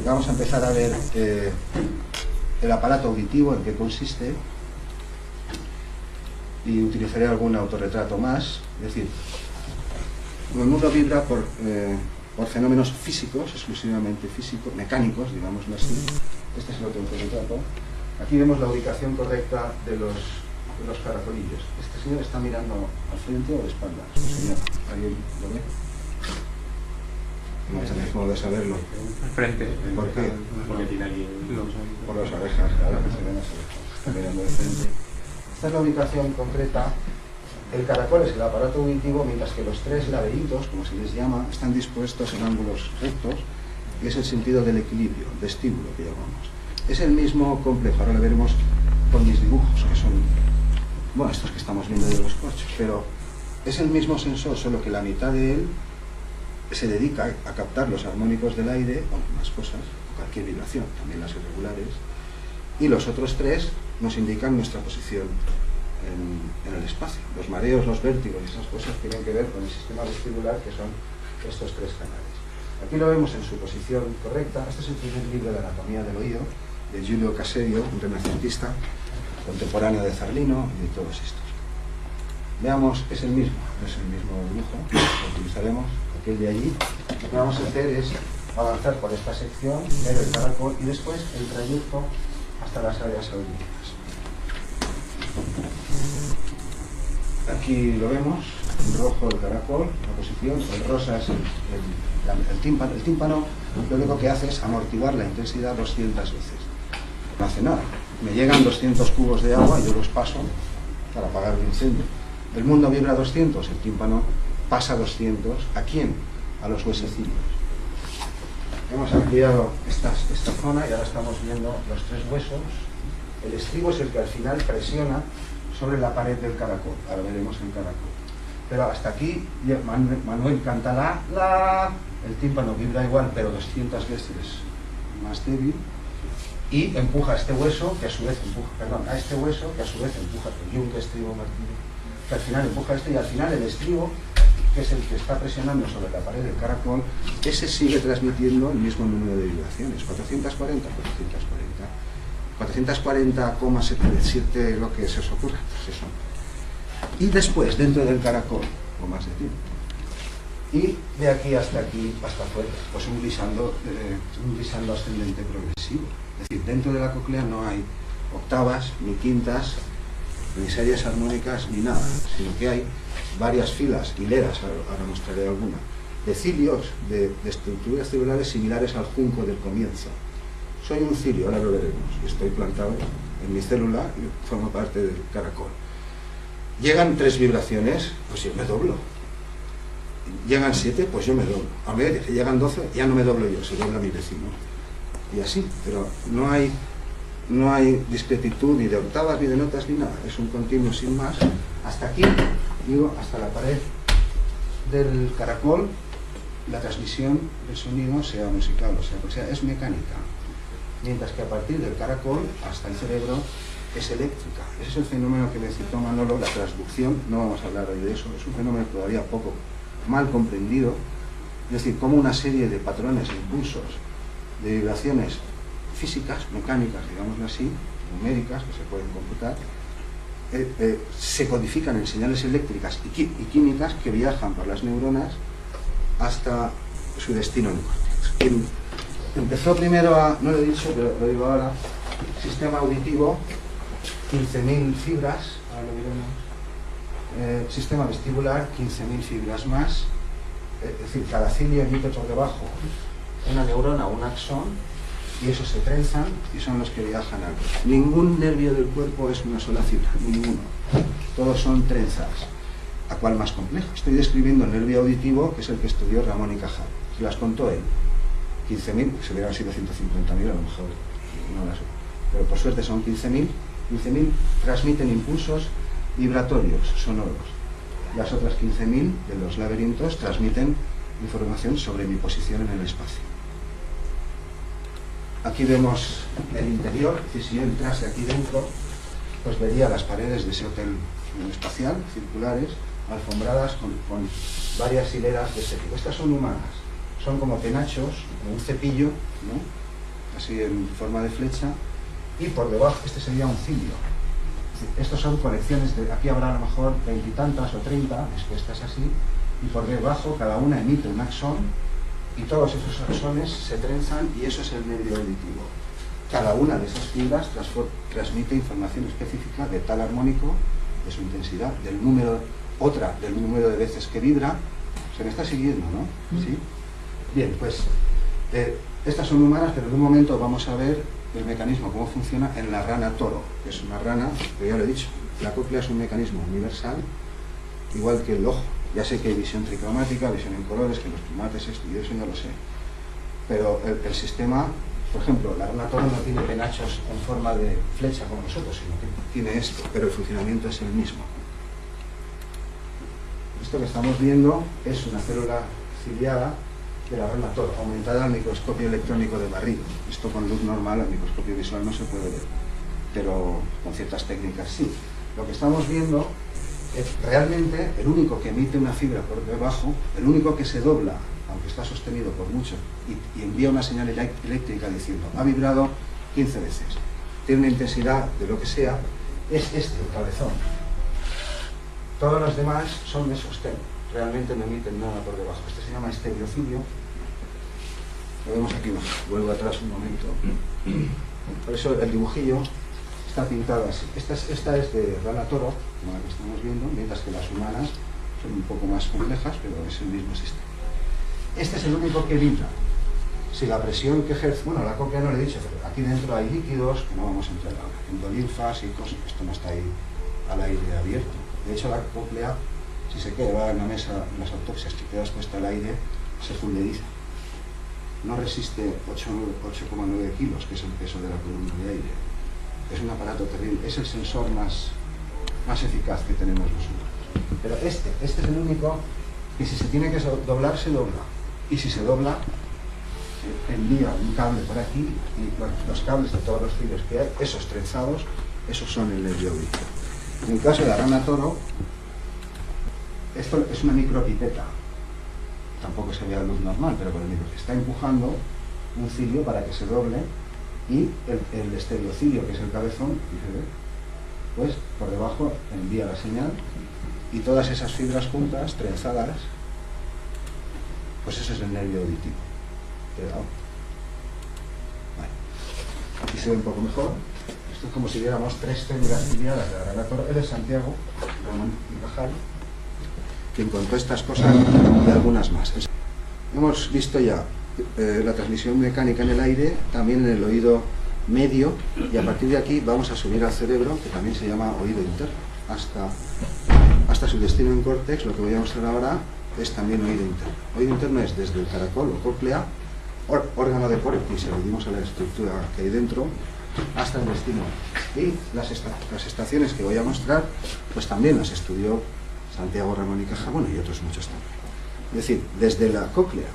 vamos a empezar a ver el aparato auditivo, en qué consiste, y utilizaré algún autorretrato más. Es decir, el mundo vibra por fenómenos físicos, exclusivamente físicos, mecánicos, digámoslo así. Este es el otro autorretrato. Aquí vemos la ubicación correcta de los caracolillos. Este señor está mirando al frente o de espaldas. Señor, ¿alguien lo ve? No tenéis modo de saberlo. Al frente. ¿Por qué? Porque tiene aquí por las orejas, claro, que se ven las orejas. Está mirando de frente. Esta es la ubicación concreta. El caracol es el aparato auditivo, mientras que los tres laberintos, como se les llama, están dispuestos en ángulos rectos, y es el sentido del equilibrio, vestíbulo que llamamos. Es el mismo complejo, ahora lo veremos con mis dibujos, que son, bueno, estos que estamos viendo de los coches, pero es el mismo sensor, solo que la mitad de él se dedica a captar los armónicos del aire, o más cosas, o cualquier vibración, también las irregulares, y los otros tres nos indican nuestra posición en el espacio. Los mareos, los vértigos y esas cosas tienen que ver con el sistema vestibular, que son estos tres canales. Aquí lo vemos en su posición correcta. Este es el primer libro de anatomía del oído, de Giulio Caserio, un renacentista contemporáneo de Zarlino y de todos estos. Veamos, es el mismo dibujo, lo utilizaremos, aquel de allí. Lo que vamos a hacer es avanzar por esta sección, ver el caracol y después el trayecto hasta las áreas auditivas. Aquí lo vemos, en rojo el caracol, la posición, el rosa es el tímpano. El tímpano lo único que hace es amortiguar la intensidad 200 veces. No hace nada. Me llegan 200 cubos de agua y yo los paso para apagar el incendio. El mundo vibra 200, el tímpano pasa 200. ¿A quién? A los huesecillos. Hemos ampliado esta zona y ahora estamos viendo los tres huesos. El estribo es el que al final presiona sobre la pared del caracol. Ahora veremos el caracol. Pero hasta aquí Manuel canta la, el tímpano vibra igual, pero 200 veces más débil, y empuja a este hueso, que a su vez empuja, a este hueso, que a su vez empuja el yunque, estribo, martillo, que al final empuja a este, y al final el estribo, que es el que está presionando sobre la pared del caracol, ese sigue transmitiendo el mismo número de vibraciones, 440, 440,77, lo que se os ocurra, pues eso. Y después, dentro del caracol, o más de tiempo. Y de aquí, hasta afuera, pues un glissando ascendente progresivo. Es decir, dentro de la cóclea no hay octavas, ni quintas, ni series armónicas, ni nada, sino que hay varias filas, hileras, ahora mostraré alguna, de cilios, de estructuras celulares similares al junco del comienzo. Soy un cilio, ahora lo veremos, estoy plantado en mi célula y formo parte del caracol. Llegan 3 vibraciones, pues yo me doblo. Llegan 7, pues yo me doblo. A ver, llegan 12, ya no me doblo yo, se dobla mi vecino. Y así, pero no hay discretitud ni de octavas, ni de notas, ni nada. Es un continuo sin más. Hasta aquí, digo, hasta la pared del caracol, la transmisión del sonido, sea musical o sea, es mecánica. Mientras que a partir del caracol hasta el cerebro es eléctrica. Ese es el fenómeno que me citó Manolo, la transducción. No vamos a hablar hoy de eso, es un fenómeno todavía poco mal comprendido. Es decir, como una serie de patrones, impulsos, de vibraciones físicas, mecánicas, digámoslo así, numéricas, que se pueden computar, se codifican en señales eléctricas y químicas que viajan por las neuronas hasta su destino en córtex. Empezó primero no lo he dicho, pero lo digo ahora, sistema auditivo, 15.000 fibras, ahora lo veremos, sistema vestibular, 15.000 fibras más, es decir, cada cilio emite por debajo una neurona o un axón, y esos se trenzan y son los que viajan al cuerpo. Ningún nervio del cuerpo es una sola fibra, ninguno. Todos son trenzadas. ¿A cuál más complejo? Estoy describiendo el nervio auditivo, que es el que estudió Ramón y Cajal. Se las contó él. 15.000, si hubieran sido 150.000 a lo mejor no las sé. Pero por suerte son 15.000. 15.000 transmiten impulsos vibratorios, sonoros. Las otras 15.000 de los laberintos transmiten información sobre mi posición en el espacio. Aquí vemos el interior, y si yo entrase aquí dentro, pues vería las paredes de ese hotel espacial, circulares, alfombradas con varias hileras de ese tipo. Estas son humanas, son como penachos, como un cepillo, ¿no? Así en forma de flecha, y por debajo, este sería un cilio. Estos son conexiones, aquí habrá a lo mejor 20 y tantas o 30, es que esta es así, y por debajo cada una emite un axón, y todos esos axones se trenzan, y eso es el nervio auditivo. Cada una de esas fibras transmite información específica de tal armónico, de su intensidad, del número, otra del número de veces que vibra. Se me está siguiendo, ¿no? ¿Sí? Bien, pues estas son humanas, pero en un momento vamos a ver el mecanismo, cómo funciona en la rana toro, que es una rana, que ya lo he dicho, la cóclea es un mecanismo universal, igual que el ojo. Ya sé que hay visión tricromática, visión en colores, que los primates esto y eso ya lo sé. Pero el sistema, por ejemplo, la rana toro no tiene penachos en forma de flecha como nosotros, sino que tiene esto, pero el funcionamiento es el mismo. Esto que estamos viendo es una célula ciliada de la rana toro, aumentada al microscopio electrónico de barrido. Esto con luz normal, al microscopio visual no se puede ver, pero con ciertas técnicas sí. Lo que estamos viendo es realmente el único que emite una fibra por debajo, el único que se dobla, aunque está sostenido por mucho, y envía una señal eléctrica diciendo, ha vibrado 15 veces, tiene una intensidad de lo que sea, es este, el cabezón. Todos los demás son de sostén, realmente no emiten nada por debajo. Este se llama estereocilio. Lo vemos aquí, vuelvo atrás un momento. Por eso el dibujillo está pintado así. Esta es de rana toro, como la que estamos viendo, mientras que las humanas son un poco más complejas, pero es el mismo sistema. Este es el único que vibra. Si la presión que ejerce, bueno, la cóclea no le he dicho, pero aquí dentro hay líquidos, que no vamos a entrar ahora, endolinfas y cosas, esto no está ahí al aire abierto. De hecho, la cóclea, si se queda en la mesa en las autopsias, si quedas puesta al aire, se pulveriza. No resiste 8,9 kilos, que es el peso de la columna de aire. Es un aparato terrible, es el sensor más eficaz que tenemos los humanos. Pero este es el único que si se tiene que doblar, se dobla. Y si se dobla, envía un cable por aquí, y los cables de todos los cilios que hay, esos trenzados, esos son el nervio auditivo. En el caso de la rana toro, esto es una micropipeta. Tampoco se ve a luz normal, pero con el micro está empujando un cilio para que se doble, y el estereocilio, que es el cabezón, pues por debajo envía la señal, y todas esas fibras juntas, trenzadas, pues ese es el nervio auditivo. Quedado. Vale. Aquí se ve un poco mejor. Esto es como si viéramos tres células ciliadas de la rana toro. Él es Santiago Ramón y Cajal, quien contó estas cosas y algunas más. Hemos visto ya la transmisión mecánica en el aire, también en el oído medio, y a partir de aquí vamos a subir al cerebro, que también se llama oído interno, hasta su destino en córtex. Lo que voy a mostrar ahora es también oído interno. Oído interno es desde el caracol o cóclea, órgano de Porky, si aludimos a la estructura que hay dentro, hasta el destino. Y las estaciones que voy a mostrar, pues también las estudió Santiago Ramón y Cajal, bueno, y otros muchos también. Es decir, desde la cóclea,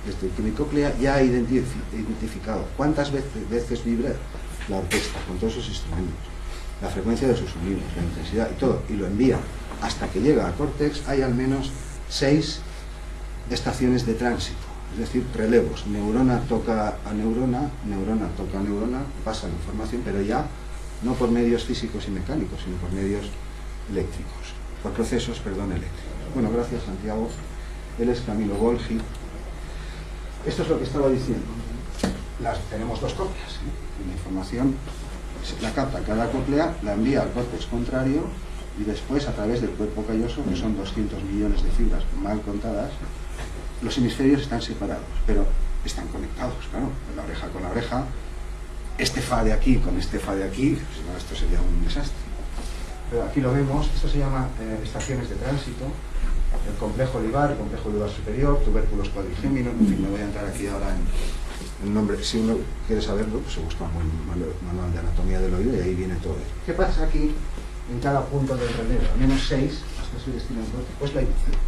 desde que mi cóclea ya ha identificado cuántas veces vibra la orquesta con todos sus instrumentos, la frecuencia de sus sonidos, la intensidad y todo, y lo envía hasta que llega a córtex, hay al menos 6 estaciones de tránsito, es decir, relevos. Neurona toca a neurona, neurona toca a neurona, pasa la información, pero ya no por medios físicos y mecánicos, sino por medios eléctricos, por procesos, eléctricos. Bueno, gracias Santiago. Él es Camilo Golgi. Esto es lo que estaba diciendo. Tenemos dos cócleas, ¿eh? La información la capta cada cóclea, la envía al córtex contrario, y después a través del cuerpo calloso, que son 200 millones de fibras mal contadas, los hemisferios están separados, pero están conectados, claro, la oreja con la oreja, este fa de aquí con este fa de aquí, si no, esto sería un desastre. Pero aquí lo vemos, esto se llama estaciones de tránsito, el complejo olivar superior, tubérculos cuadrigéminos, en fin, no voy a entrar aquí ahora en el nombre. Si uno quiere saberlo, pues se busca un manual de anatomía del oído y ahí viene todo. ¿Qué pasa aquí en cada punto del relevo? Al menos 6, hasta su destino en corte. Pues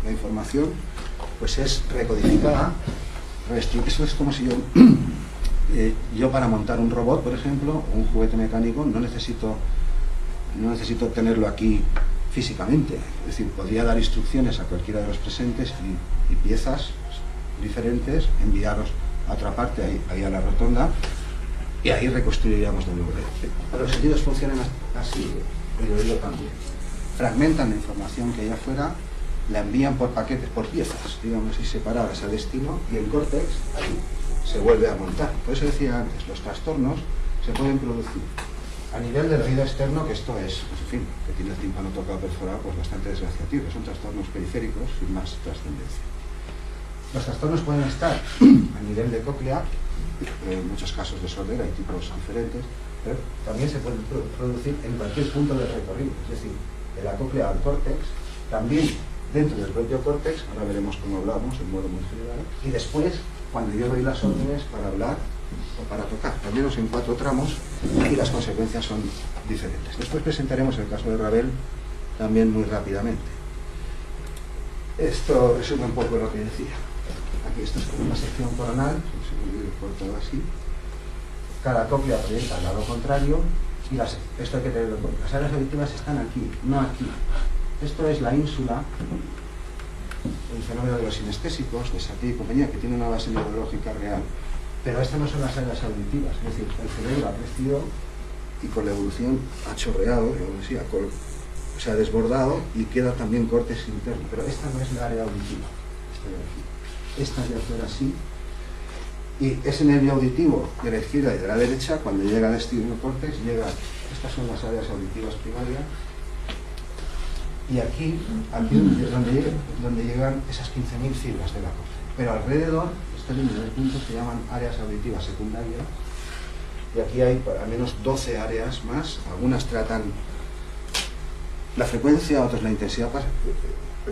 la información pues es recodificada. Eso es como si yo para montar un robot, por ejemplo, o un juguete mecánico, no necesito tenerlo aquí físicamente. Es decir, podría dar instrucciones a cualquiera de los presentes y piezas diferentes, enviaros a otra parte, ahí a la rotonda, y ahí reconstruiríamos de nuevo. Los sentidos funcionan así, el oído también. Fragmentan la información que hay afuera, la envían por paquetes, por piezas, digamos así, separadas al destino, y el córtex ahí se vuelve a montar. Por eso decía antes, los trastornos se pueden producir a nivel del oído externo, que esto es, pues, en fin, que tiene el tímpano tocado perforado, pues bastante desgraciativo, son trastornos periféricos sin más trascendencia. Los trastornos pueden estar a nivel de cóclea, en muchos casos de sordera y tipos diferentes, pero también se pueden producir en cualquier punto del recorrido, es decir, de la cóclea al córtex, también dentro del propio córtex, ahora veremos cómo hablamos en modo muy general, y después, cuando yo doy las órdenes para hablar o para tocar, al menos en 4 tramos, y las consecuencias son diferentes. Después presentaremos el caso de Ravel también muy rápidamente. Esto resume un poco lo que decía. Aquí esto es como una sección coronal, se puede ir cortado así. Cada cóclea proyecta al lado contrario, y esto hay que tenerlo en cuenta. Las áreas auditivas están aquí, no aquí. Esto es la ínsula, el fenómeno de los sinestésicos, de Satie y compañía, que tiene una base neurológica real. Pero estas no son las áreas auditivas, es decir, el cerebro ha crecido y con la evolución ha chorreado, digamos así, se ha desbordado y queda también córtex interno. Pero esta no es la área auditiva, esta de aquí. Esta es de afuera así. Y ese nervio auditivo de la izquierda y de la derecha, cuando llega al esternocórtex, estas son las áreas auditivas primarias. Y aquí es donde llegan esas 15.000 fibras de la córnea. Pero alrededor, estos puntos se llaman áreas auditivas secundarias, y aquí hay al menos 12 áreas más. Algunas tratan la frecuencia, otras la intensidad.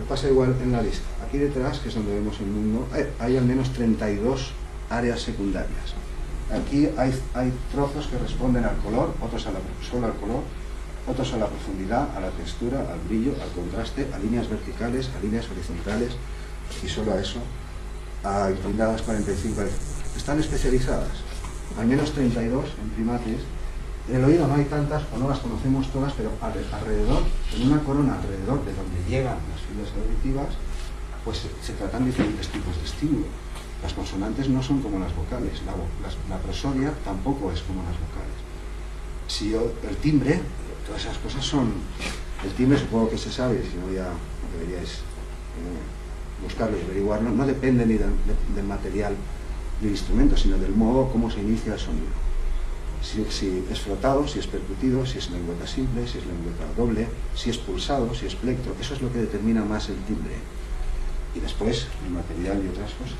Pasa igual en la lista. Aquí detrás, que es donde vemos el mundo, hay al menos 32 áreas secundarias. Aquí hay trozos que responden al color, otros solo al color, otros a la profundidad, a la textura, al brillo, al contraste, a líneas verticales, a líneas horizontales, y solo a eso, a inclinadas 45. Están especializadas, al menos 32 en primates. En el oído no hay tantas, o no las conocemos todas, pero alrededor, en una corona alrededor de donde llegan las fibras auditivas, pues se tratan diferentes tipos de estímulo. Las consonantes no son como las vocales, la prosodia tampoco es como las vocales. El timbre, todas esas cosas son... El timbre supongo que se sabe, si no ya deberíais buscarlo y averiguarlo. No depende ni del material del instrumento, sino del modo como se inicia el sonido. Si es frotado, si es percutido, si es lengüeta simple, si es lengüeta doble, si es pulsado, si es plectro. Eso es lo que determina más el timbre. Y después el material y otras cosas.